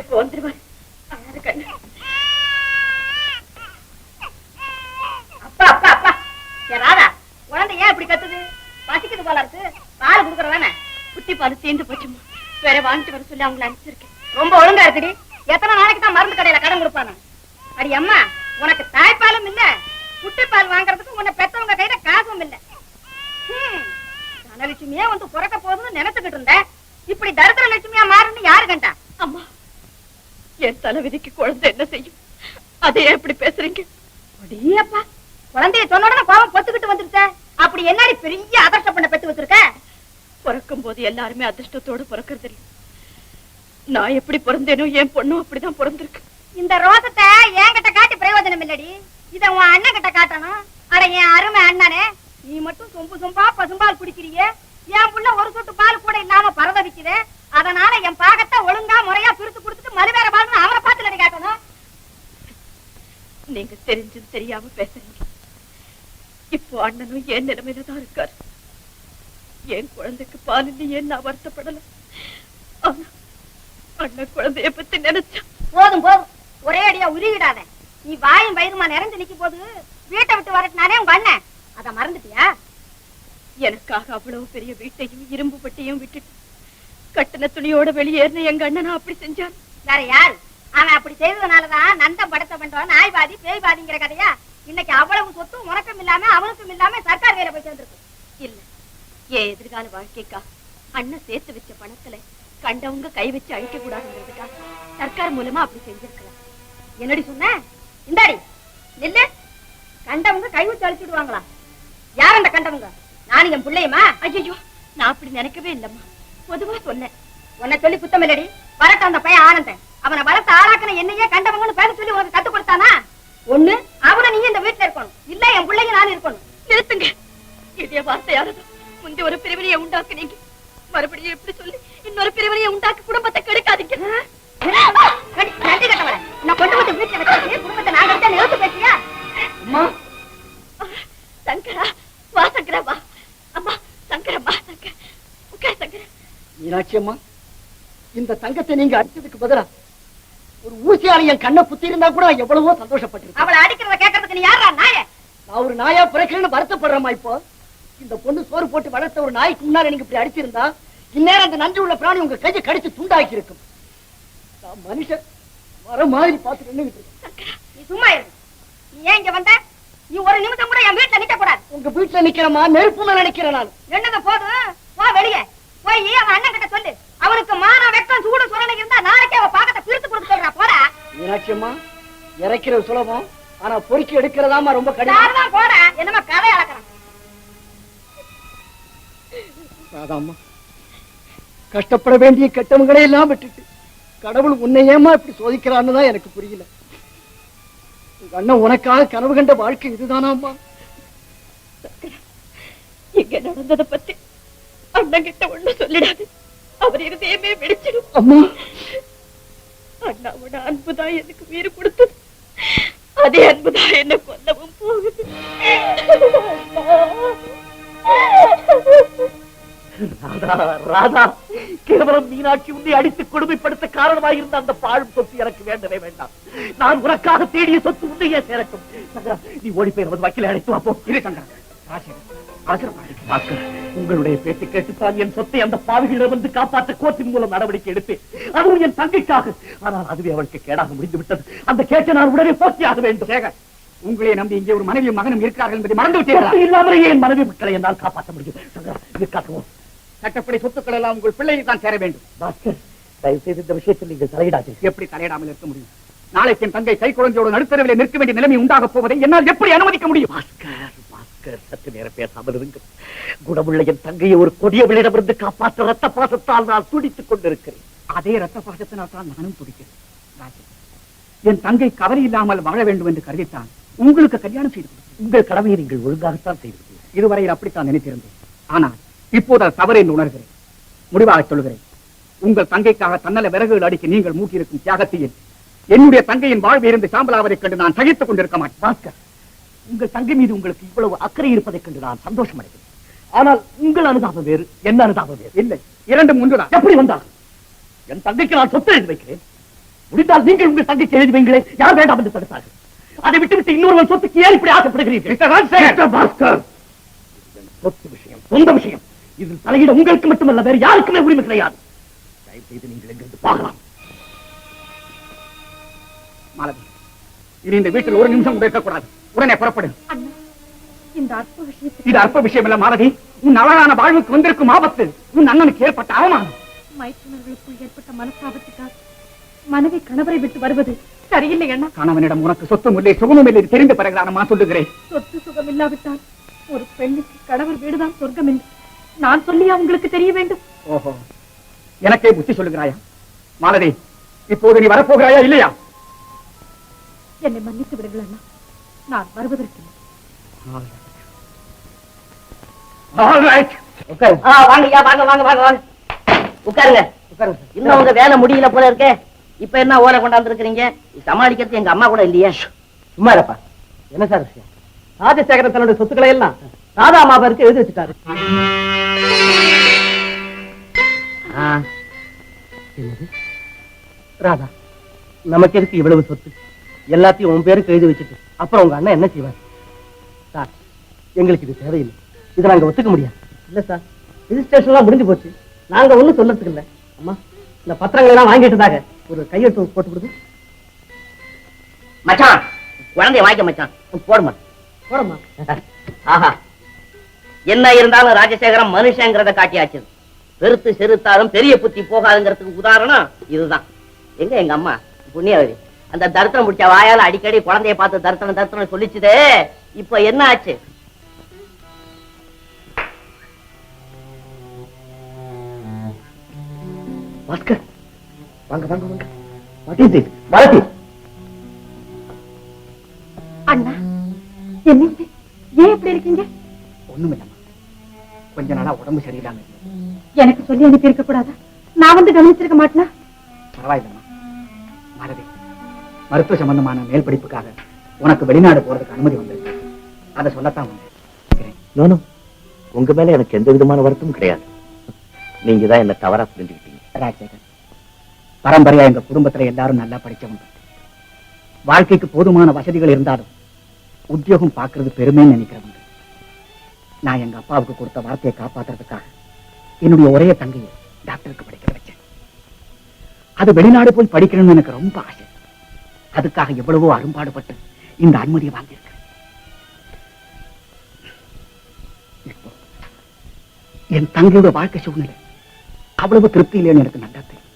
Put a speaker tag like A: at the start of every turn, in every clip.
A: இப்போ வந்துருவாரு. அப்பா அப்பா அப்பா ராதா, குழந்தை ஏன் இப்படி கத்துது? பசிக்குது போல இருக்கு. பால் குடுக்கறதானே? குட்டி பால் தீர்ந்து போச்சுமா. வேற வாங்கிட்டு வர சொல்லி அவங்களை அனுப்பிச்சிருக்கேன். ரொம்ப ஒழுங்கா இருக்குடி. எத்தனை நாளைக்கு தான் மருந்து கடையில கடன் கொடுப்பானு? அடி அம்மா, உனக்கு தாய்ப்பாலும் இல்ல, குட்டி பால் வாங்குறதுக்கு உன்னை பெத்தவங்க கையில காசும் இல்ல. தனலட்சுமியே வந்து புறக்க போகுதுன்னு நினைச்சுக்கிட்டு இருந்த, இப்படி தரித்திர லட்சுமியா மாறுன்னு யாரு கண்டா? அம்மா, என் தலைவிதிக்கு குழந்தை என்ன செய்யும்? அதே எப்படி பேசுறீங்க? அடியப்பா, குழந்தைய சொன்ன உடனே கோபம் பொத்துக்கிட்டு வந்துருச்ச. அப்படி என்னடி பெரிய அதிர்ஷ்டம் பண்ண பெத்து வச்சிருக்க? பிறக்கும் போது எல்லாருமே அதிர்ஷ்டத்தோடு பிறக்கிறது இல்லை. நான் எப்படி பிறந்தேனோ என் பொண்ணும் அப்படிதான் பிறந்திருக்கு. இந்த ரோசத்தை என்கிட்ட காட்டி பிரயோஜனம் இல்லடி, இத உன் அண்ணன் கிட்ட காட்டணும். அட என் அருமை அண்ணனே, நீ மட்டும் சொம்பு சொம்பா பசும்பால் குடிக்கிறியே, என் புள்ள ஒரு சொட்டு பால் கூட இல்லாம பரதவிக்குது. அதனால என் பாகத்தை ஒழுங்கா முறையா பிரித்து கொடுத்துட்டு மறுவேற பால் அவரை பார்த்து காட்டணும். நீங்க தெரிஞ்சும் தெரியாம பேசுறீங்க. இப்போ அண்ணனும் என் நிலைமையில தான் இருக்காரு. என் குழந்தைக்கு பால் இல்லையே நான் வருத்தப்படல. அண்ணன் குழந்தைய பத்தி நினைச்சா போதும் போதும், ஒரே அடியா உருவிடாத. நீ வாயும் வயிறுமா நிறைஞ்சு நிக்க போது வீட்டை விட்டு வரட்டினானே உங்க அண்ணன், அத மறந்துட்டியா? எனக்காக அவ்வளவு பெரிய வீட்டையும் இரும்பு பட்டியும் விட்டுட்டு கட்டின துணியோட வெளியேறின எங்க அண்ணன் அப்படி செஞ்சான். வேற யாரு? அவன் அப்படி செய்ததுனாலதான் நந்தம் படத்தை பண்றோம் நாய் பாதி பேய் பாதிங்கிற கதையா? இன்னைக்கு அவ்வளவு சொத்தும் உனக்கும் இல்லாம அவனுக்கும் இல்லாம சர்க்கார் வேலை போய் சேர்ந்துருக்கு. இல்ல, என் எதிர்கால வாழ்க்கைக்கா அண்ணன் சேர்த்து வச்ச பணத்துல கண்டவங்க கை வச்சு அழிக்க கூடாதுங்கிறதுக்கா சர்க்கார் மூலமா அப்படி செஞ்சிருக்கலாம். என்னடி சொன்ன? இந்தாடி நில்லு. கண்டவங்க கை வச்சு அழிச்சுடுவாங்களா? யார் அந்த கண்டவங்க? நானும் என் பிள்ளையுமா? ஐயோ, நான் அப்படி நினைக்கவே இல்லம்மா, பொதுவா சொன்னேன். உன்னை சொல்லி குத்தம் இல்லடி. வரட்ட அந்த பையன் ஆனந்தன், அவனை வளர்த்த ஆளாக்குன என்னையே கண்டவங்கன்னு பேர சொல்லி உனக்கு கத்து கொடுத்தானா? ஒண்ணு அவனை நீ இந்த வீட்டுல இருக்கணும், இல்ல என் பிள்ளைங்க நானும் இருக்கணும். நிறுத்துங்க. இதே வார்த்தை யாரதும் முந்தி ஒரு பிரிவினையை உண்டாக்குனீங்க, மறுபடியும் எப்படி சொல்லி இன்னொரு பிரிவினையை உண்டாக்கி குடும்பத்தை கெடுக்காதீங்க. நன்றி கட்டவர, நான் கொண்டு வந்து வீட்டுல வச்சு குடும்பத்தை நாங்க நிறுத்து பேசியா? சங்கரா வா, சங்கரா வா. அம்மா சங்கரா வா. சங்கர் உட்கார். சங்கரா.
B: மீனாட்சி அம்மா, இந்த தங்கத்தை நீங்க அடிச்சதுக்கு பதிலா ஒரு ஊசியாளி என் கண்ணை புத்தி இருந்தா கூட எவ்வளவோ சந்தோஷப்பட்டிருக்கேன்.
A: அவளை அடிக்கிறத கேட்கறதுக்கு நீ யாரா நாய?
B: நான் ஒரு நாயா பிறக்கிறேன்னு வருத்தப்படுறேம்மா. இப்போ இந்த பொண்ணு சோறு போட்டு வளர்த்த ஒரு நாய்க்கு முன்னாடி நீங்க இப்படி அடிச்சிருந்தா இந்நேரம் அந்த நன்றி உள்ள பிராணி உங்க கையை கடிச்சு துண்டாக்கி இருக்கும். மனுஷன் வர மாதிரி பார்த்து நின்னுகிட்டு இருக்கேன்.
A: நீ சும்மா இரு. நீ ஏன் இங்க வந்த? நீ ஒரு நிமிஷம் கூட என் வீட்டுல நிக்க கூடாது.
B: உங்க வீட்டுல நிக்கிறமா? நெருப்புல நினைக்கிறேன் நான்.
A: என்னங்க போதும், போ வெளியே போய் அவன் அண்ணன் கிட்ட சொல்லு. அவனுக்கு மான வெக்கம் சூடு சுரணை இருந்தா நாளைக்கே அவ பாகத்தை பிரித்து கொடுத்து சொல்றா. போடா.
B: மீனாட்சி அம்மா, இறைக்கிறது சுலபம், ஆனா பொறுக்கி எடுக்கிறதாமா ரொம்ப கடினம்.
A: போட என்னமா கதை அளக்கிறான்.
B: ராதாம்மா, கஷ்டப்பட வேண்டிய கெட்டவங்களே எல்லாம் விட்டுட்டு கடவுள் உன்னை ஏமா இப்படி சோதிக்கிறான்னு தான் எனக்கு புரியல. உங்க அண்ணன் உனக்காக கனவு கண்ட வாழ்க்கை இதுதானாம்மா?
A: இங்க நடந்ததை பத்தி அண்ணன் கிட்ட ஒண்ணு சொல்லிடாது, அவர் இருதயமே வெடிச்சிடும்.
B: அம்மா,
A: அண்ணாவோட அன்புதான் எனக்கு உயிர் கொடுத்தது, அதே அன்புதான் என்ன கொல்லவும் போகுது.
B: ராதா, ராதா, கேவலம் மீனாட்சி உன்னை அடித்து கொடுமைப்படுத்த காரணமாக இருந்த அந்த பாழும் சொத்து எனக்கு வேண்டவே வேண்டாம். நான் உனக்காக தேடிய சொத்து உன்னையே சேரட்டும். நீ ஓடி போய் நமது வக்கீலை அழைத்து வாப்போம். உங்களுடைய பேச்சு கேட்டுத்தான் என் சொத்தை அந்த பாவிகளிடமிருந்து காப்பாற்ற கோர்ட்டின் மூலம் நடவடிக்கை எடுப்பேன். அதுவும் என் தங்கைக்காக. ஆனால் அதுவே அவளுக்கு கேடாக முடிந்து விட்டது. அந்த கேட்டை நான் உடனே போற்றியாக வேண்டும். உங்களை நம்பி இங்கே ஒரு மனைவியும் மகனும் இருக்கிறார்கள் என்பதை மறந்து விட்டீர்களா? இல்லாமலேயே என் மனைவி மக்களை என்னால் காப்பாற்ற முடியும். காட்டுவோம். சட்டப்படி சொத்துக்கள் எல்லாம் உங்கள் பிள்ளையை தான் சேர வேண்டும். பாஸ்கர், தயவு செய்து இந்த விஷயத்தில் நீங்கள் தலையிடாது. எப்படி தலையிடாமல் இருக்க முடியும்? நாளைக்கு என் தங்கை கை குழந்தையோடு நடுத்தரவில் நிற்க வேண்டிய நிலைமை உண்டாக போவதை என்னால் எப்படி அனுமதிக்க முடியும்? பாஸ்கர், பாஸ்கர், சற்று நேரம் பேசாமல் இருங்கள். குணமுள்ள என் தங்கையை ஒரு கொடியவளிடமிருந்து காப்பாற்ற ரத்த பாசத்தால் நான் துடித்துக் கொண்டிருக்கிறேன். அதே ரத்த பாசத்தினால் தான் நானும் துடிக்கிறேன். என் தங்கை கவலை இல்லாமல் வாழ வேண்டும் என்று கருதித்தான் உங்களுக்கு கல்யாணம் செய்து உங்கள் கடமையை நீங்கள் ஒழுங்காகத்தான் செய்தீர்கள். இதுவரையில் அப்படித்தான் நினைத்திருந்தேன். ஆனால் இப்போது அது தவறு என்று உணர்கிறேன். முடிவாக சொல்கிறேன், உங்கள் தங்கைக்காக தன்னல விறகுகள் அடிக்க நீங்கள் மூட்டியிருக்கும் தியாகத்தையில் என்னுடைய தங்கையின் வாழ்வை இருந்து சாம்பலாவதைக் கண்டு நான் சகித்துக் கொண்டிருக்க மாட்டேன். பாஸ்கர், உங்கள் தங்கை மீது உங்களுக்கு இவ்வளவு அக்கறை இருப்பதைக் கண்டு நான் சந்தோஷம் அடைகிறேன். ஆனால் உங்கள் அனுதாபம் வேறு, என்ன அனுதாபம் வேறு. இல்லை, இரண்டும் ஒன்றுதான். எப்படி வந்தால் என் தங்கைக்கு நான் சொத்து எழுதி வைக்கிறேன். முடிந்தால் நீங்கள் உங்கள் தங்கைக்கு எழுதி வைங்களே, யார் வேண்டாம் என்று தடுத்தார்கள். அதை விட்டுவிட்டு இன்னொருவன் சொத்துக்கு ஏன் இப்படி ஆசைப்படுகிறீர்கள்? சொத்து விஷயம், சொந்த விஷயம். இதில் தலையிட உங்களுக்கு மட்டுமல்ல, வேறு யாருக்குமே உரிமை கிடையாது. தயவு செய்து நீங்கள் எங்கிருந்து பார்க்கலாம். மாலதி, இனி இந்த வீட்டில் ஒரு நிமிஷம் கூட இருக்கக்கூடாது. உடனே புறப்படு. இது அற்ப விஷயம் இல்ல மாலதி. உன் அழகான வாழ்வுக்கு வந்திருக்கும் ஆபத்து உன் அண்ணனுக்கு ஏற்பட்ட அவமானம்.
A: மைத்துனர்களுக்குள் ஏற்பட்ட மனசாபத்துக்காக மனைவி கணவரை விட்டு வருவது சரியில்லை அண்ணா.
B: கணவனிடம் உனக்கு சொத்தும் இல்லை சுகமும் இல்லை தெரிந்த பிறகுதான் சொல்லுகிறேன்.
A: சொத்து சுகம் இல்லாவிட்டால் ஒரு பெண்ணுக்கு கணவர் வீடுதான் சொர்க்கம் என்று நான் சொல்லியா உங்களுக்கு தெரிய வேண்டும்?
B: ஓஹோ, எனக்கே புத்தி சொல்லுகிறாயா? மாலதி, இப்போது நீ வரப்போகிறாயா இல்லையா?
A: என்னை மன்னித்து விடுங்கள் அண்ணா, நான் வருவதற்கு.
C: வாங்கய்யா, வாங்க வாங்க வாங்க வாங்க, உட்காருங்க உட்காருங்க. இன்னும் உங்க வேலை முடியல போல இருக்கே. இப்ப என்ன ஓலை கொண்டாந்து இருக்கிறீங்க? சமாளிக்கிறது எங்க அம்மா கூட இல்லையா?
B: சும்மா இருப்பா. என்ன சார் விஷயம்? ராஜசேகரன் தன்னுடைய சொத்துக்களை எல்லாம் ராதா மாபருக்கு எழுதி வச்சுட்டாரு. ராதா, நமக்கு எதுக்கு இவ்வளவு சொத்து? எல்லாத்தையும் உன் பேருக்கு எழுதி வச்சுட்டு அப்புறம் உங்க அண்ணன் என்ன செய்வார்? சார், எங்களுக்கு இது தேவையில்லை. இதை நாங்க ஒத்துக்க முடியாது. இல்ல சார், ரிஜிஸ்ட்ரேஷன் எல்லாம் முடிஞ்சு போச்சு. நாங்க ஒண்ணும் சொல்றதுக்கு இல்ல. அம்மா, இந்த பத்திரங்கள் எல்லாம் வாங்கிட்டதாக ஒரு கையெழுத்து போட்டு கொடுத்து.
C: மச்சான், குழந்தைய வாங்கிக்க மச்சான். போடுமா
B: போடமா.
C: ஆஹா, என்ன இருந்தாலும் ராஜசேகரம் மனுஷங்கிறத காட்டியாச்சு. பெருத்து செருத்தாலும் பெரிய புத்தி போகாதுங்கிறதுக்கு உதாரணம் இதுதான். எங்க எங்க அம்மா புண்ணியவதி அந்த தரித்திரம் முடிச்ச வாயால அடிக்கடி குழந்தைய பார்த்து தரித்திரம் தரித்திரம் சொல்லிச்சுதே. இப்ப என்ன ஆச்சு?
B: பாஸ்கர், வாங்க வாங்க வாங்க. மாலதி,
A: அண்ணா, என்ன ஏன் இப்படி இருக்கீங்க?
B: ஒண்ணும் இல்லம்மா, கொஞ்ச நாளா உடம்பு சரியில்லாம.
A: எனக்கு சொல்லி அனுப்பி இருக்க கூடாதா? நான் வந்து கவனிச்சிருக்க மாட்டேனா?
B: பரவாயில்லம்மா. மாலதி, மருத்துவ சம்பந்தமான மேல் படிப்புக்காக உனக்கு வெளிநாடு போறதுக்கு அனுமதி வந்திருக்கு. அதை சொல்லத்தான் வந்தேன்.
D: உங்க மேல எனக்கு எந்த விதமான வருத்தமும் கிடையாது. நீங்க தான் என்ன தவறா புரிஞ்சுக்கிட்டீங்க.
B: ராஜசேகர், பரம்பரையா எங்க குடும்பத்துல எல்லாரும் நல்லா படிச்சவங்க. வாழ்க்கைக்கு போதுமான வசதிகள் இருந்தாலும் உத்தியோகம் பார்க்கறது பெருமைன்னு நினைக்கிறவங்க. நான் எங்க அப்பாவுக்கு கொடுத்த வார்த்தையை காப்பாத்துறதுக்காக என்னுடைய ஒரே தங்கையை டாக்டருக்கு படிக்க வச்சேன். அது வெளிநாடு போய் படிக்கணும்னு எனக்கு ரொம்ப ஆசை. அதுக்காக எவ்வளவோ அரும்பாடுபட்டு இந்த அனுமதியை வாங்கியிருக்கேன். இப்போ என் தங்கையோட வாழ்க்கை சூழ்நிலை அவ்வளவு திருப்தி இல்லைன்னு எனக்கு நல்லா தெரியும்.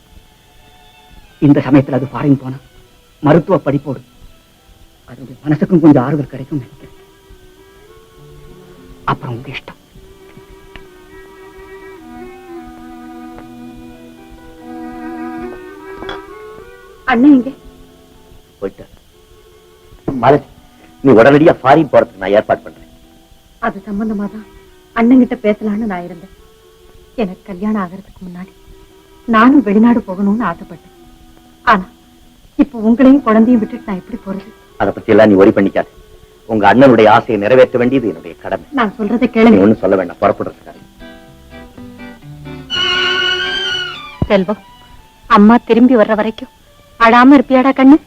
B: இந்த சமயத்தில் அது ஃபாரின் போனா மருத்துவ படிப்போடு அதனுடைய மனசுக்கும் கொஞ்சம் ஆறுதல் கிடைக்கும் நினைக்கிறேன். அப்புறம் உங்க இஷ்டம்.
A: அண்ணன் எங்க
D: போயிட்டு மாலதி, நீ உடனடியா ஃபாரின் போறதுக்கு நான் ஏற்பாடு பண்றேன்.
A: அது சம்பந்தமா தான் அண்ணங்கிட்ட பேசலான்னு நான் இருந்தேன். எனக்கு கல்யாணம் ஆகிறதுக்கு முன்னாடி நானும் வெளிநாடு போகணும்னு ஆசைப்பட்டேன். ஆனா இப்ப உங்களையும் குழந்தையும் விட்டுட்டு நான் எப்படி போறது?
D: அதை பத்தி எல்லாம் நீ ஒரி பண்ணிக்காது. உங்க அண்ணனுடைய ஆசையை நிறைவேற்ற வேண்டியது என்னுடைய கடமை.
A: நான் சொல்றதை கேளுங்க.
D: ஒண்ணும் சொல்ல வேண்டாம், புறப்படுறதுக்காக.
A: செல்வம், அம்மா திரும்பி வர்ற வரைக்கும் அழாம இருப்பியாடா கண்ணு?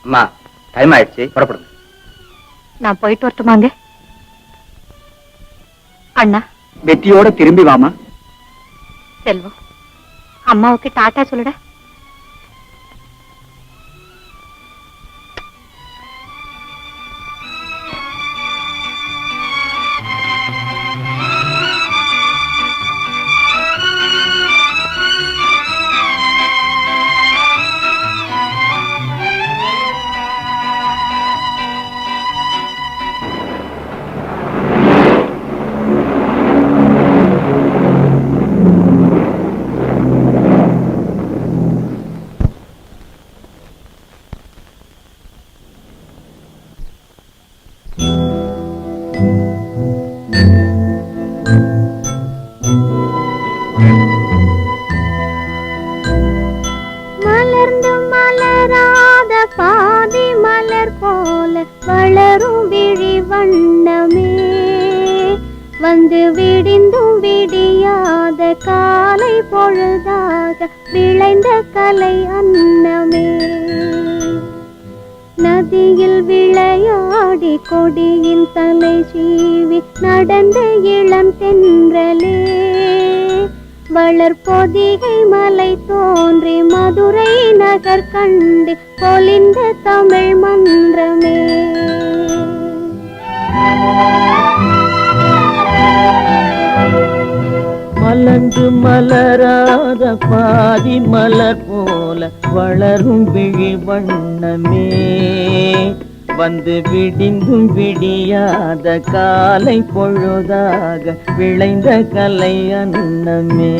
D: அம்மா, டைம் ஆயிடுச்சு, புறப்படுங்க.
A: நான் போயிட்டு வரட்டுமாங்க? அண்ணா,
B: வெற்றியோட திரும்பி வாமா.
A: செல்வம், அம்மாவுக்கு டாட்டா சொல்லுடா.
E: வந்து விடிந்தும் விடிய விளையாத காலை பொழுதாக விளைந்த கலை அன்னமே. நதியில் விளையாடி கொடியின் தலை சீவி நடந்த இளம் தென்றலே. வளர்பொதிகை மலை தோன்றி மதுரை நகர் கண்டு பொலிந்த தமிழ் மன்றமே.
F: மலர்ந்து மலராத பாதி மலர் போல வளரும் விழி வண்ணமே. வந்து விடிந்தும் விடியாத காலை பொழுதாக விளைந்த கலை அன்னமே.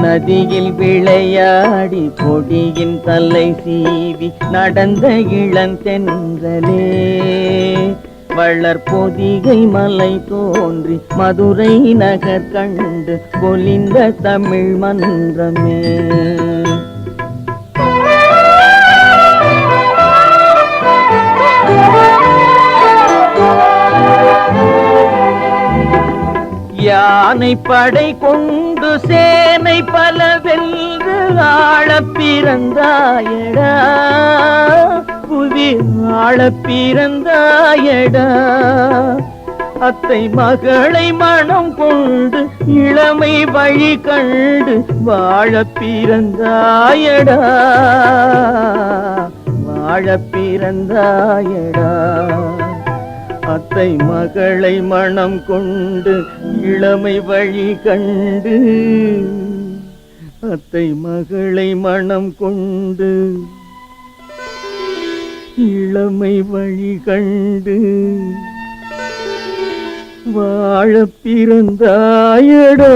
F: நதியில் விளையாடி கொடியின் தலை சீவி நடந்த இளந்தென்றலே. வளர்பொதிகை மலை தோன்றி மதுரை நகர் கண்டு பொலிந்த தமிழ் மன்றமே. யானை படை கொண்டு சேனை பல வென்று ஆள பிறந்தாயடா. புவி ஆள பிறந்தாயடா. அத்தை மகளை மனம் கொண்டு இளமை வழி கண்டு வாழ பிறந்தாயடா. வாழ பிறந்தாயடா. அத்தை மகளை மனம் கொண்டு இளமை வழி கண்டு. அத்தை மகளை மனம் கொண்டு இளமை வழி கண்டு வாழ பிறந்தாயடா.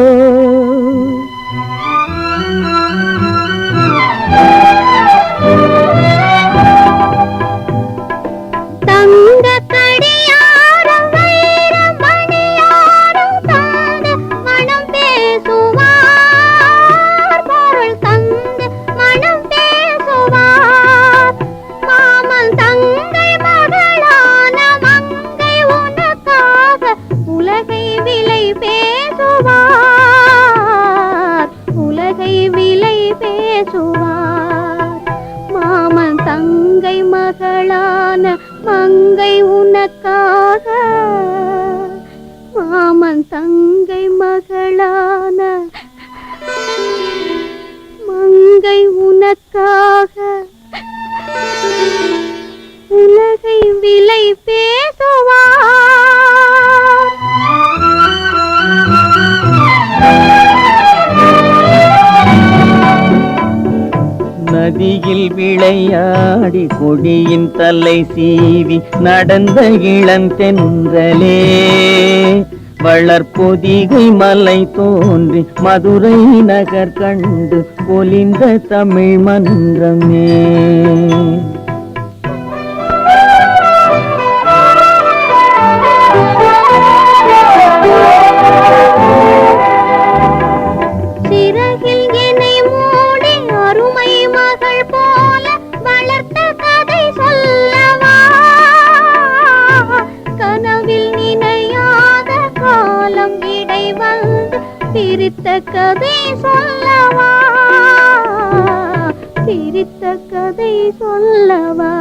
F: மாமன் தங்கை மகளான மங்கை உனக்காக. மாமன் தங்கை மகளான மங்கை உனக்காக உலகை விலை பேசுவார். நதியில் விளையாடி கொடியின் தலை சீவி நடந்த இளந்தென்றலே. வளர்பொதிகை மலை தோன்றி மதுரை நகர் கண்டு பொலிந்த தமிழ் மன்றமே.
E: பிரித்த கதை சொல்லவா. பிரித்த கதை சொல்லவா.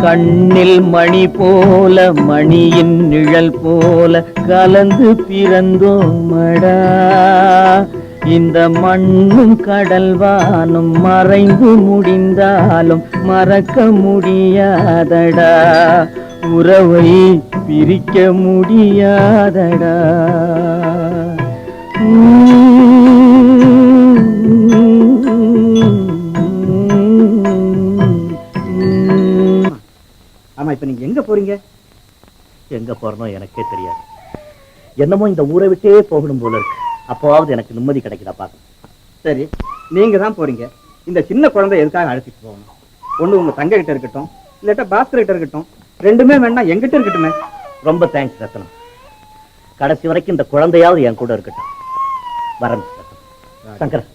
F: கண்ணில் மணி போல மணியின் நிழல் போல கலந்து பிறந்தோமடா. இந்த மண்ணும் கடல்வானும் மறைந்து முடிந்தாலும் மறக்க முடியாதடா. உறவை பிரிக்க முடியாதடா.
B: ஆமா, இப்ப நீங்க எங்க போறீங்க? எங்க போறனோ எனக்கே தெரியாது. என்னமோ இந்த ஊரை விட்டே போகணும் போல இருக்கு. அப்போவாவது எனக்கு நிம்மதி கிடைக்குதா பாக்க.
G: சரி, நீங்க தான் போறீங்க. இந்த சின்ன குழந்தை எதுக்காக அழைச்சிட்டு போகணும்? ஒண்ணு உங்க தங்க கிட்ட இருக்கட்டும், இல்லாட்டா பாஸ்கர் கிட்ட இருக்கட்டும். ரெண்டுமே வேணா என்கிட்ட இருக்கட்டுமே.
B: ரொம்ப தேங்க்ஸ் ரத்னம். கடைசி வரைக்கும் இந்த குழந்தையாவது என் கூட இருக்கட்டும். வரேன் சங்கர்.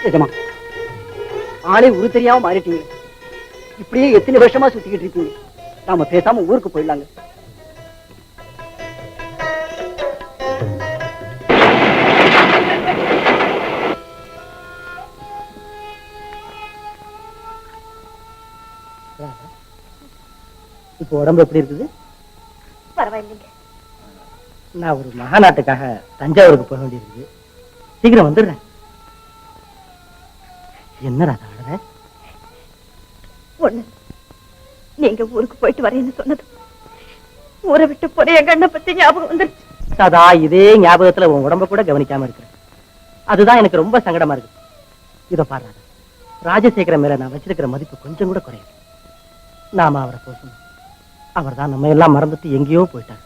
H: நிஜமா ஆளே உரு தெரியாம மாறிட்டீங்க. இப்படியே எத்தனை வருஷமா சுத்திக்கிட்டு இருக்கீங்க. நாம பேசாம ஊருக்கு போயிடலாங்க.
F: இப்போ உடம்பு எப்படி இருக்குது?
A: பரவாயில்லைங்க.
F: நான் ஒரு மகாநாட்டுக்காக தஞ்சாவூருக்கு போக வேண்டியிருக்குது. சீக்கிரம் வந்துடுறேன். என்ன ராதா அழற?
A: ஒண்ணு, நீங்க ஊருக்கு போயிட்டு வரேன்னு சொன்னது ஊரை விட்டு போற எங்க அண்ணன் பத்தி ஞாபகம் வந்துருச்சு.
F: சதா இதே ஞாபகத்துல உன் உடம்ப கூட கவனிக்காம இருக்கிறேன். அதுதான் எனக்கு ரொம்ப சங்கடமா இருக்கு. இத பாரு, ராஜசேகரன் மேல நான் வச்சிருக்கிற மதிப்பு கொஞ்சம் கூட குறையல. நாம அவரை போசணும். அவர் தான் நம்ம எல்லாம் மறந்துட்டு எங்கேயோ போயிட்டாரு.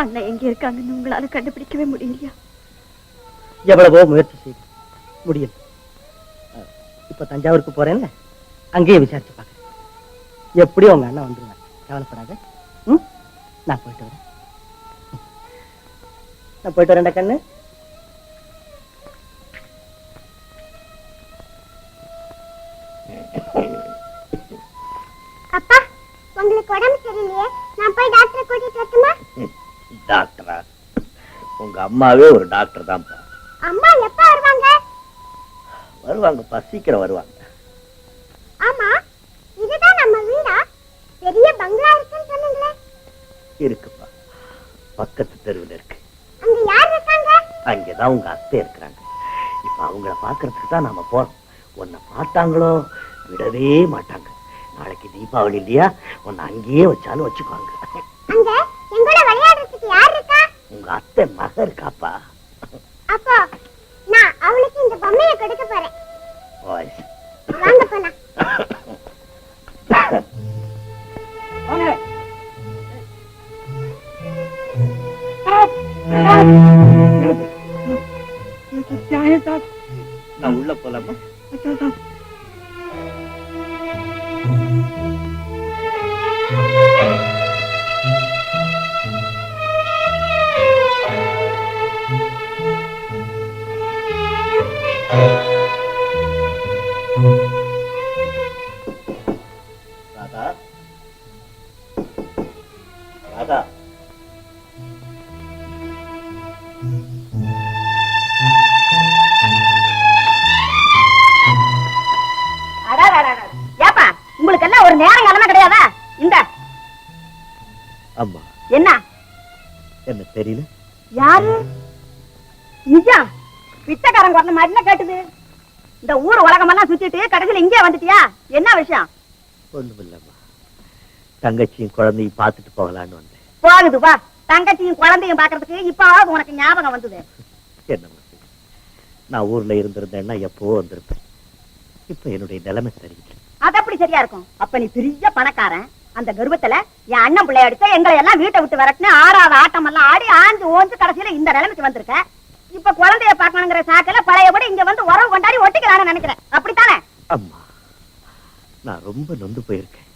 A: அண்ணன் எங்க இருக்காங்கன்னு உங்களால கண்டுபிடிக்கவே முடியலையா?
F: எவ்வளவோ முயற்சி செய்து முடியல. இப்ப தஞ்சாவூருக்கு போறேன்ல, அங்கேயே விசாரிச்சு பாக்க. எப்படியும் உங்க அண்ணன் வந்துருவார், கவலைப்படாத. நான் போயிட்டு வரேன். நான் போயிட்டு வரேன்டா கண்ணு.
E: அப்பா, உங்களுக்கு உடம்பு சரியில்லையே, நான் போய் டாக்டரை கூட்டிட்டு வரட்டுமா?
D: டாக்டரா? உங்க அம்மாவே ஒரு டாக்டர் தான்ப்பா.
E: அம்மா எப்ப வருவாங்க?
D: வருவாங்கப்பா, சீக்கிரம் வருவாங்க.
E: ஆமா, இதுதான் நம்ம வீடா? பெரிய பங்களா இருக்குன்னு சொன்னீங்களே.
D: இருக்குப்பா, பக்கத்து தெருவில் இருக்கு.
E: அங்க யார் இருக்காங்க?
D: அங்கேதான் உங்க அத்தை இருக்கிறாங்க. இப்ப அவங்கள பாக்குறதுக்கு தான் நாம போறோம். உன்னை பார்த்தாங்களோ விடவே மாட்டாங்க. நாளைக்கு தீபாவளி இல்லையா, உன்னை அங்கேயே வச்சாலும் வச்சுக்குவாங்க.
E: அங்க எங்களோட விளையாடுறதுக்கு யார் இருக்கா?
D: உங்க அத்தை மக இருக்காப்பா.
E: அப்போ நான் அவளுக்கு இந்த பொம்மையை கொடுக்க போறேன்.
D: ஓய்.
E: வாங்க போலாம்.
D: நான் உள்ள போலாமா? ராதா, ராதா,
A: ஏப்பா, உங்களுக்கு எல்லாம் ஒரு நேரம் கிழமை கிடையாதா? இந்த
D: அம்மா
A: என்ன
D: என்ன தெரியல.
A: யாரு? நிஜம் பிச்சைக்காரன் குறைந்த மாதிரி கேட்டுது. இந்த ஊர் உலகமெல்லாம் சுத்திட்டு கடைசியில இங்கே வந்துட்டியா? என்ன விஷயம்?
D: ஒண்ணும் இல்லம்மா, தங்கச்சியும் குழந்தையும் பார்த்துட்டு போகலான்னு வந்தேன்.
A: போகுது வா, தங்கச்சியும் குழந்தையும் பாக்குறதுக்கு இப்ப உனக்கு ஞாபகம் வந்தது.
D: என்னம்மா, நான் ஊர்ல இருந்திருந்தேன்னா எப்போ வந்திருப்பேன். இப்ப என்னுடைய நிலைமை சரியில்லை.
A: அது அப்படி சரியா இருக்கும். அப்ப நீ பெரிய பணக்காரன். அந்த கர்வத்துல என் அண்ணன் பிள்ளை அடிச்ச எங்களை எல்லாம் வீட்டை விட்டு வரட்டுன்னு ஆறாத ஆட்டம் எல்லாம் ஆடி ஆஞ்சு ஓஞ்சு கடைசியில இந்த நிலைமைக்கு வந்திருக்க. இப்ப குழந்தைய பாக்கணுங்கிற சாக்கில பழையபடி இங்க வந்து உறவு கொண்டாடி ஒட்டிக்கலான்னு நினைக்கிறேன். அப்படித்தானே?
D: அம்மா, நான் ரொம்ப நொந்து போயிருக்கேன்.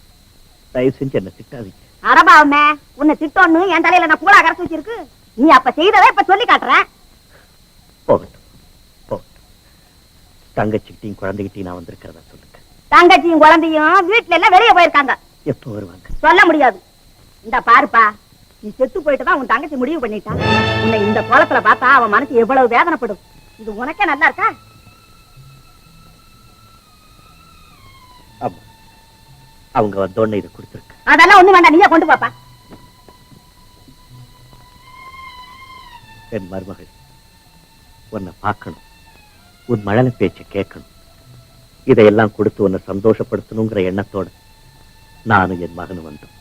D: தயவு செஞ்சு என்ன திட்டாதீங்க.
A: அரபாவுமே, உன்னை திட்டோன்னு என் தலையில நான் கூடா கரைச்சு வச்சிருக்கு. நீ அப்ப செய்ததை இப்ப சொல்லி காட்டுறேன்.
D: போகட்டும், போகட்டும். தங்கச்சிக்கிட்டையும் குழந்தைகிட்டையும் நான் வந்திருக்கிறதா சொல்லுங்க.
A: தங்கச்சியும் குழந்தையும் வீட்டுல எல்லாம் வெளியே போயிருக்காங்க.
D: எப்போ வருவாங்க?
A: சொல்ல முடியாது. இந்த பாருப்பா, நீ செத்து போயிட்டுதான் உன் தங்கச்சி முடிவு பண்ணிட்டான். உன்னை இந்த கோலத்துல பார்த்தா அவன் மனசு எவ்வளவு வேதனைப்படும். இது உனக்கே நல்லா இருக்கா?
D: ஆமா, அவங்க வந்தோடனே இதை கொடுத்துருக்கு.
A: அதெல்லாம் ஒண்ணு வேண்டாம், நீயே கொண்டு பாப்பா.
D: என் மருமகள், உன்னை பார்க்கணும், உன் மழலை பேச்சை கேட்கணும். இதையெல்லாம் கொடுத்து உன்னை சந்தோஷப்படுத்தணுங்கிற எண்ணத்தோட நானும் என் மகனும் வந்தோம்.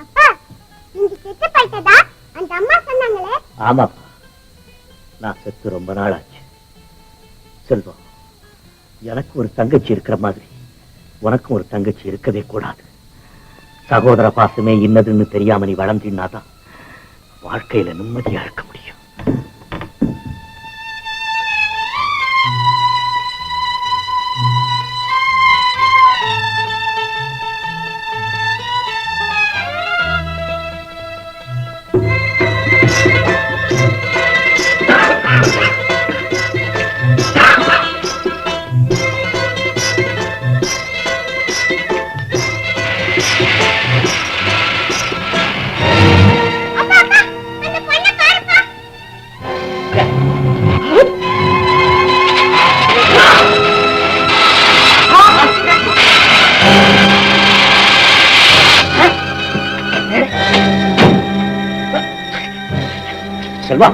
E: அப்பா, நீங்க செத்து போயிட்டதா அந்த அம்மா சொன்னாங்களே?
D: ஆமாப்பா, நான் செத்து ரொம்ப நாள் ஆச்சு. செல்வம், எனக்கு ஒரு தங்கச்சி இருக்கிற மாதிரி உனக்கும் ஒரு தங்கச்சி இருக்கவே கூடாது. சகோதர பாசமே இன்னதுன்னு தெரியாம நீ வளர்ந்தினாதான் வாழ்க்கையில நிம்மதியா இருக்க முடியும். செல்வா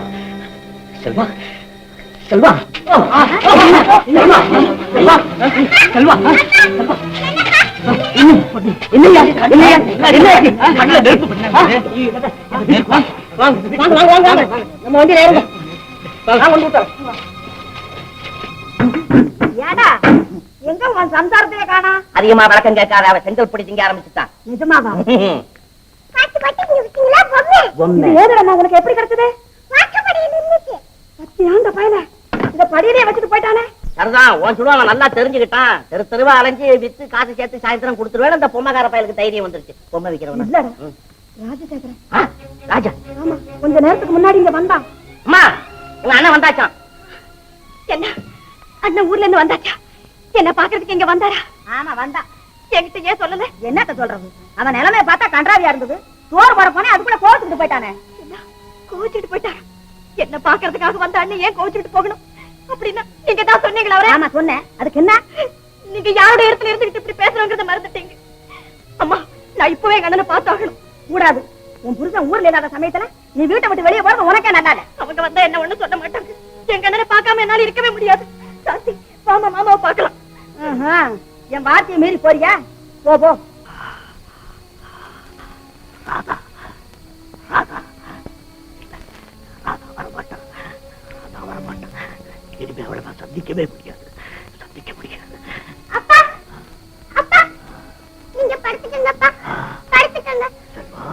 D: செல்வா செல்வா செல்வா செல்வா செல்வா என்னையா என்னையா என்ன நெருப்பு
A: நம்ம வண்டியில ஏறுங்க. ஏடா எங்க உன் சம்சாரத்தையே காணா?
C: அதிகமா வழக்கம் கேட்காத, அவ செங்கல் பொடி திங்க ஆரம்பிச்சுட்டான்.
A: நிஜமாவா?
E: பாத்து பாத்து நீ விட்டீங்களா பொம்மை
A: இது ஏதுடா உனக்கு எப்படி கிடைச்சது?
E: வாக்கப்படியில் இருந்துச்சு.
A: பத்தியா அந்த பையல இத படியிலே வச்சுட்டு போயிட்டானே.
C: சரிதான், உன் சுடு அவன் நல்லா தெரிஞ்சுக்கிட்டான். தெரு தெருவா அலைஞ்சு வித்து காசு சேர்த்து சாயந்தரம் கொடுத்துருவேன். அந்த பொம்மைக்கார பயலுக்கு தைரியம் வந்துருச்சு. பொம்மை விக்கிறவன
A: இல்லடா ராஜசேகரன்.
C: ராஜா
A: ஆமா, கொஞ்ச நேரத்துக்கு முன்னாடி இங்க வந்தான்.
C: அம்மா, உங்க அண்ணன் வந்தாச்சான்.
A: என்ன அண்ணன் ஊர்ல இருந்து வந்தாச்சா? என்ன பாக்குறதுக்கு இங்க வந்தாரா? ஆமா வந்தா. என்கிட்ட ஏன் சொல்லல? என்னத்த சொல்றது? அவன் நிலைமைய பார்த்தா கன்றாவியா இருந்தது. சோறு போட போனே அதுக்குள்ள கோவிச்சுட்டு போயிட்டானே. என்ன கோவிச்சுட்டு போயிட்டாரா? என்ன பாக்குறதுக்காக வந்த அண்ணன் ஏன் கோவிச்சுட்டு போகணும்? அப்படின்னா நீங்க தான் சொன்னீங்களா அவரே? ஆமா சொன்னேன். அதுக்கு என்ன? நீங்க யாரோட இடத்துல இருந்துகிட்டு இப்படி பேசுறோங்கிறத மறந்துட்டீங்க. அம்மா, நான் இப்பவே எங்க அண்ணனை பார்த்தாகணும். கூடாது. உன் புருஷன் ஊர்ல இல்லாத சமயத்துல நீ வீட்டை விட்டு வெளியே போறது உனக்கே நல்லா இல்ல. அவங்க வந்தா என்ன ஒண்ணு சொல்ல மாட்டாங்க. எங்க அண்ணனை பார்க்காம என்னால இருக்கவே முடியாது. சாந்தி, மாமா மாமாவை பார்க்கலாம். என் வார்த்தையை மீறி போறியா? போ போ.
D: ராதா ராதா ராதா வரமாட்டான். ராதா வரமாட்டான். இனிமே அவளை நான் சந்திக்கவே முடியாது. சந்திக்க முடியாது.
E: அப்பா அப்பா நீங்க படுத்துக்கங்கப்பா, படுத்துக்கங்க.
D: செல்வா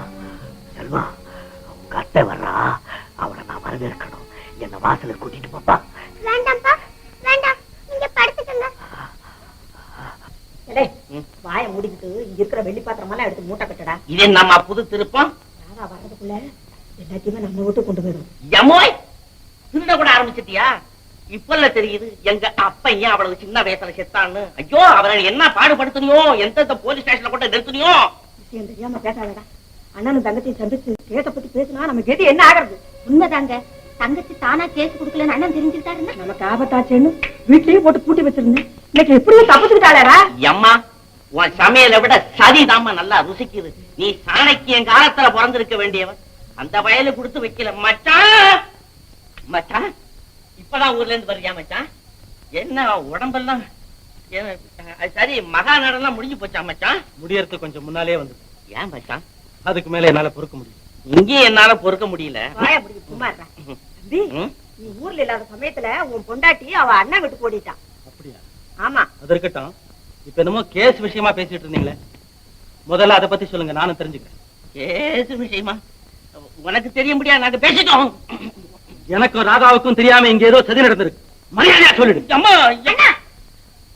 D: செல்வா, உங்க அத்தை வர்றா. அவளை நான் வரவேற்கணும். என்ன வாசலுக்கு கூட்டிட்டு போப்பா.
E: வேண்டாம்ப்பா வேண்டாம், நீங்க படுத்துக்கங்க.
A: வாய முடிக்கிட்டு இங்க இருக்கிற வெள்ளி பாத்திரம் எல்லாம் எடுத்து மூட்டை கட்டடா.
C: இது நம்ம புது திருப்பம்.
A: ராதா வர்றதுக்குள்ள எல்லாத்தையுமே நம்ம விட்டு கொண்டு போயிடும்.
C: எமோய், திருட கூட ஆரம்பிச்சிட்டியா? இப்பல்ல தெரியுது எங்க அப்பா ஏன் அவ்வளவு சின்ன வயசுல செத்தான்னு. ஐயோ, அவரை என்ன பாடுபடுத்தனியோ, எந்த போலீஸ் ஸ்டேஷன்ல கூட நிறுத்தனியோ.
A: விஷயம் தெரியாம பேசாதடா. அண்ணனும் தங்கத்தையும் சந்திச்சு கேட்ட பத்தி பேசினா நம்ம கெதி என்ன ஆகிறது?
E: உண்மைதாங்க, தங்கச்சி தானா கேஸ் குடுக்கலன்னு அண்ணன் தெரிஞ்சுட்டாருன்னா
A: நமக்கு ஆபத்தாச்சேன்னு வீட்லயே போட்டு பூட்டி வச்சிருந்தேன். இன்னைக்கு எப்படியும் தப்பிச்சுக்கிட்டாளா?
C: அம்மா, உன் சமையலை விட சதிதாம்மா நல்லா ருசிக்குது. நீ சாணக்கியன் காலத்துல பிறந்திருக்க வேண்டியவன். அந்த வயலை கொடுத்து வைக்கல மச்சான். மச்சான், இப்பதான் ஊர்ல இருந்து வர்றியா மச்சான்? என்ன உடம்பெல்லாம் சரி, மகா நடனம் முடிஞ்சு போச்சா மச்சான்?
F: முடியறதுக்கு கொஞ்சம் முன்னாலே வந்து.
C: ஏன் மச்சான்?
F: அதுக்கு மேல என்னால பொறுக்க முடியும்.
C: இங்கே என்னால பொறுக்க முடியல.
A: வாய முடியும் சும்மா இருடா. தம்பி, நீ ஊர்ல இல்லாத சமயத்துல உன் பொண்டாட்டி அவ அண்ணன் விட்டு போடிட்டான்.
F: அப்படியா?
A: ஆமா.
F: அது இருக்கட்டும். இப்ப என்னமோ கேஸ் விஷயமா பேசிட்டு இருந்தீங்களே, முதல்ல அதை பத்தி சொல்லுங்க, நானும் தெரிஞ்சுக்கிறேன்.
C: கேஸ் விஷயமா? உனக்கு தெரிய முடியாது, நாங்க பேசிட்டோம்.
F: எனக்கும் ராதாவுக்கும் தெரியாம இங்க ஏதோ சதி நடந்திருக்கு. மரியாதையா சொல்லிடு.
C: அம்மா,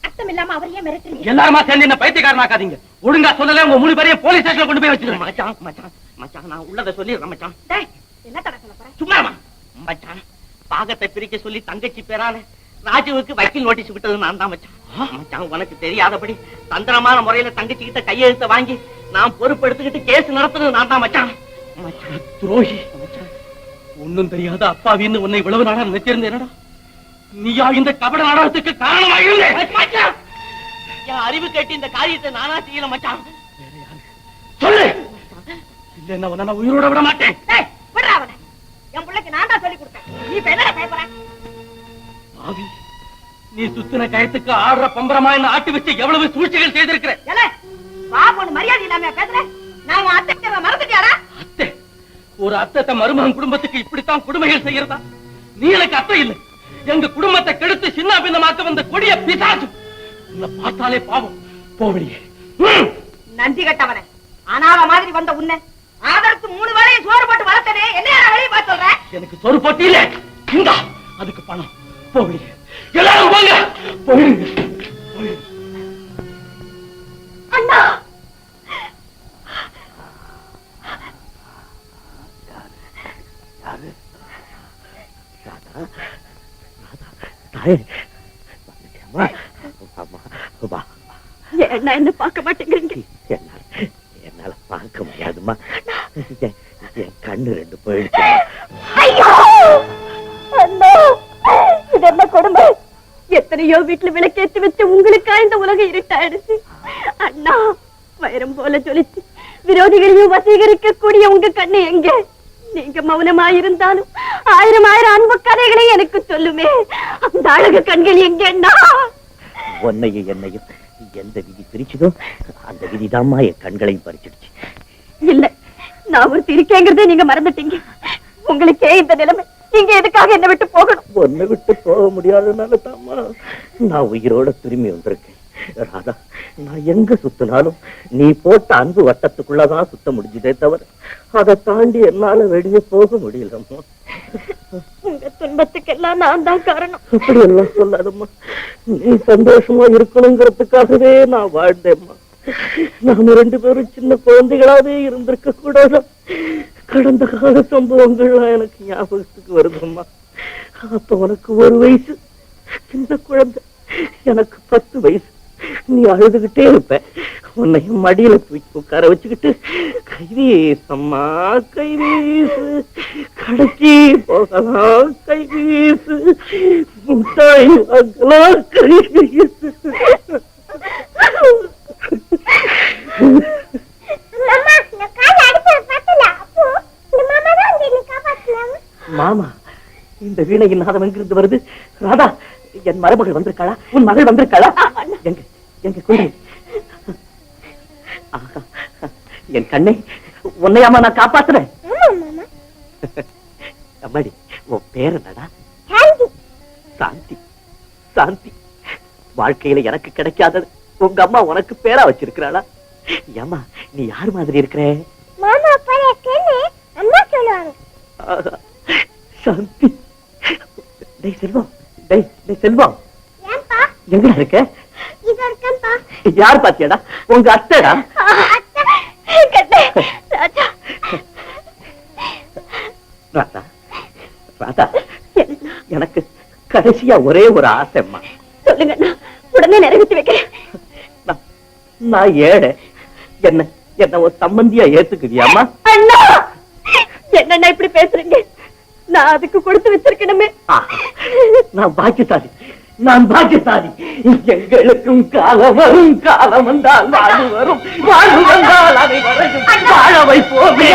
A: அர்த்தம் இல்லாம அவர் ஏன் மிரட்டுறீங்க?
F: எல்லாருமா சேர்ந்து என்ன பைத்தியக்காரனாக்காதீங்க. ஒழுங்கா சொல்லல, உங்க மூணு பேரையும் போலீஸ் ஸ்டேஷன்ல கொண்டு போய் வச்சிருக்கேன்.
C: மச்சான் மச்சான் மச்சான், நான் உள்ளத சொல்லிடுறேன் மச்சான்.
A: டேய், என்ன தட சொல்ல போற?
C: சும்மா மச்சான், பாகத்தை பிரிக்க சொல்லி தங்கச்சி பேரான ராஜுவுக்கு வக்கீல் நோட்டீஸ் விட்டது நான் தான் மச்சான். மச்சான், உனக்கு தெரியாதபடி தந்திரமான முறையில தங்கச்சி கிட்ட கையெழுத்த வாங்கி நான் பொறுப்பெடுத்துக்கிட்டு கேஸ் நடத்துறது நான் தான் மச்சான். மச்சான்
F: துரோகி. ஒன்னும் தெரியாத அப்பாவின்னு உன்னை இவ்வளவு நாளா நினைச்சிருந்தேனடா. நீயா இந்த கபட நாடகத்துக்கு காரணமாக
C: என் அறிவு கேட்டு இந்த காரியத்தை நானா செய்யல மச்சான்.
F: சொல்லு. இல்லன்னா உன்னை நான் உயிரோட விட மாட்டேன்.
A: டேய், விடுறா அவனை. என் பிள்ளைக்கு நான் தான் சொல்லி கொடுத்தேன். நீ இப்ப என்ன பயப்படுற?
F: பாவி, நீ சுத்தின கயத்துக்கு ஆடுற பம்பரமா என்ன ஆட்டி வச்சு எவ்வளவு சூழ்ச்சிகள் செய்திருக்கிற.
A: ஏலே, வா பொண்ணு மரியாதை இல்லாம பேசுற. நான் உன் அத்தை மறந்துட்டியாரா?
F: அத்தை, ஒரு அத்தை மருமகன் குடும்பத்துக்கு இப்படித்தான் கொடுமைகள் செய்யறதா? நீ எனக்கு அத்தை இல்லை. எங்க குடும்பத்தை கெடுத்து சின்ன பின்னமாக்க வந்த கொடிய பிசாசு. உன்னை பார்த்தாலே பாவம். போவடியே.
A: நன்றி கட்டவனே. அனாத மாதிரி வந்த உன்னை ஆதரத்து 3 வேளையும் சோறு போட்டு வளர்த்தனே. என்ன வெளியே பார்த்து சொல்ற?
F: எனக்கு சொரு போட்டி இல்ல. இந்தா, அதுக்கு பணம். போவடியே. எல்லாரும் போங்க. போயிடுங்க.
A: அண்ணா, என்ன என்ன பார்க்க மாட்டேங்கிறீங்க?
D: என்னால பார்க்க முடியாதுமா. என் கண்ணு 2 போயிடுச்சு.
A: ஐயோ அண்ணா, இது என்ன கொடுமை? எத்தனையோ வீட்டுல விளக்கேற்றி வச்சு உங்களுக்கா இந்த உலகம் இருட்டாயிடுச்சு. அண்ணா, வைரம் போல ஜொலிச்சு விரோதிகளையும் வசீகரிக்க கூடிய உங்க கண்ணு எங்க? நீங்க மௌனமா இருந்தாலும் ஆயிரம் ஆயிரம் அன்பு கதைகளை எனக்கு சொல்லுமே. அந்த அழகு கண்கள் எங்கேன்னா?
D: உன்னையும் என்னையும் எந்த விதி பிரிச்சதோ அந்த விதிதாம்மா என் கண்களையும் பறிச்சிடுச்சு.
A: இல்ல, நான் ஒரு இருக்கேங்கிறதே நீங்க மறந்துட்டீங்க. உங்களுக்கே இந்த நிலைமை, நீங்க எதுக்காக என்ன விட்டு போகணும்?
D: உன்னை விட்டு போக முடியாதனால தாம்மா நான் உயிரோட திரும்பி வந்திருக்கேன். ராதா, நான் எங்க சுத்தினாலும் நீ போட்ட அன்பு வட்டத்துக்குள்ளதான் சுத்த முடிஞ்சதே தவிர அதை தாண்டி என்னால வெளியே போக முடியலம்மா.
A: உங்க துன்பத்துக்கெல்லாம் நான் தான் காரணம்.
D: அப்படி எல்லாம் சொல்லாதம்மா. நீ சந்தோஷமா இருக்கணுங்கிறதுக்காகவே நான் வாழ்ந்தேம்மா. நாம 2 பேரும் சின்ன குழந்தைகளாவே இருந்திருக்க கூடாது. கடந்த கால சம்பவங்கள்லாம் எனக்கு ஞாபகத்துக்கு வருதும்மா. அப்ப உனக்கு 1 வயசு, சின்ன குழந்தை. எனக்கு 10 வயசு. நீ அழுதுகிட்டே இருப்ப. உன்னையும் மடியில தூக்கி உட்கார வச்சுக்கிட்டு கைவீசம்மா கைவீசு, கடைக்கு போகலாம் கைவீசு, முட்டாய் வாங்கலாம் கைவீசு. மாமா, இந்த வீணையின் நாதம் எங்கிருந்து வருது? ராதா, என் மருமகள் வந்திருக்காளா? உன் மகள் வந்திருக்காளா? எங்க எங்க குழந்தை? என் கண்ணை, உன்னையாமா நான் காப்பாத்துறேன். அம்மாடி, உன் பேர் என்னடா? சாந்தி. சாந்தி, வாழ்க்கையில எனக்கு கிடைக்காதது உங்க அம்மா உனக்கு பேரா வச்சிருக்கிறாளா? ஏமா, நீ யார் மாதிரி இருக்கிற? சாந்தி. டேய் செல்வம், டேய் செல்வம், எங்க இருக்க? யார் பாத்தியாடா? உங்க அத்தைடா. ராதா, ராதா, எனக்கு கடைசியா ஒரே ஒரு ஆசைம்மா.
A: சொல்லுங்க, உடனே நிறைவேற்றி வைக்கிறேன்.
D: நான் ஏழை, என்ன ஒரு சம்பந்தியா ஏத்துக்குவியாமா?
A: அண்ணா, என்னண்ணா இப்படி பேசுறீங்க? நான் அதுக்கு கொடுத்து வச்சிருக்கணுமே.
D: நான் பாக்கியசாலி, நான் பாக்கியசாலி. எங்களுக்கும் காலம் வரும், காலம் வந்தால் வாழ்வு வரும், வாழ்வு வந்தால் அதை வரையும் வாழ வைப்போமே.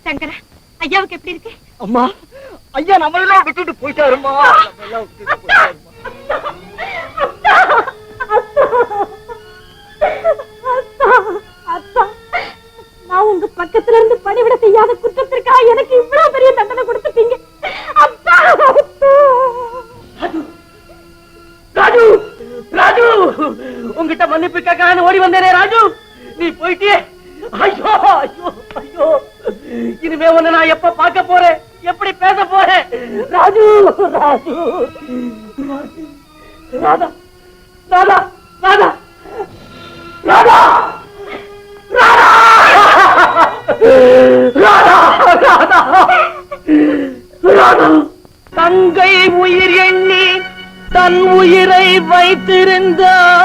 A: சங்கரா, ஐயாவுக்கு எப்படி இருக்கு?
H: அம்மா, ஐயா நம்மளெல்லாம் விட்டுட்டு போயிட்டாருமா.
A: நான் உங்க பக்கத்துல இருந்து பணிவிட செய்யாத குற்றத்திற்கா எனக்கு இவ்வளவு பெரிய தண்டனை கொடுத்துட்டீங்க.
B: ராஜு, ராஜு, உங்ககிட்ட மன்னிப்பு கேட்க ஓடி வந்தேனே ராஜு, நீ போயிட்டியே. ஐயோ ஐயோ ஐயோ, இனிமே உன்னை நான் எப்ப பார்க்க போறேன், எப்படி பேச போறேன்? ராஜு, ராஜு, ராதா, ராதா, ராதா, ராதா, ராதா, ராதா, ராதா, ராதா. தங்கை உயிர் எண்ணி தன் உயிரை வைத்திருந்தான்.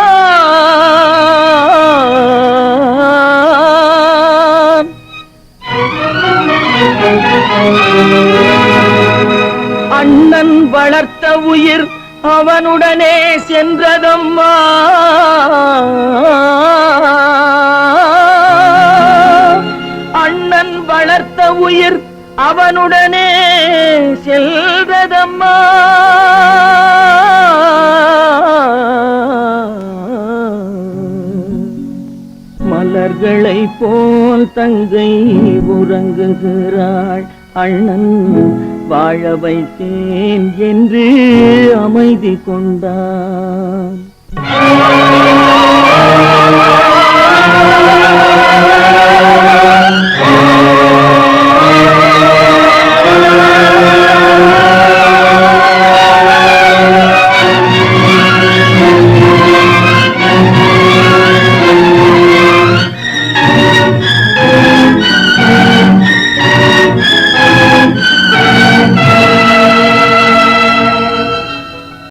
B: அண்ணன் வளர்த்த உயிர் அவனுடனே சென்றதம்மா. அண்ணன் வளர்த்த உயிர் அவனுடனே செல்றதம்மா. மலர்களை போல் தங்கை உறங்குகிறாள், அண்ணன் வாழ வைத்தேன் என்று அமைதி கொண்டான்.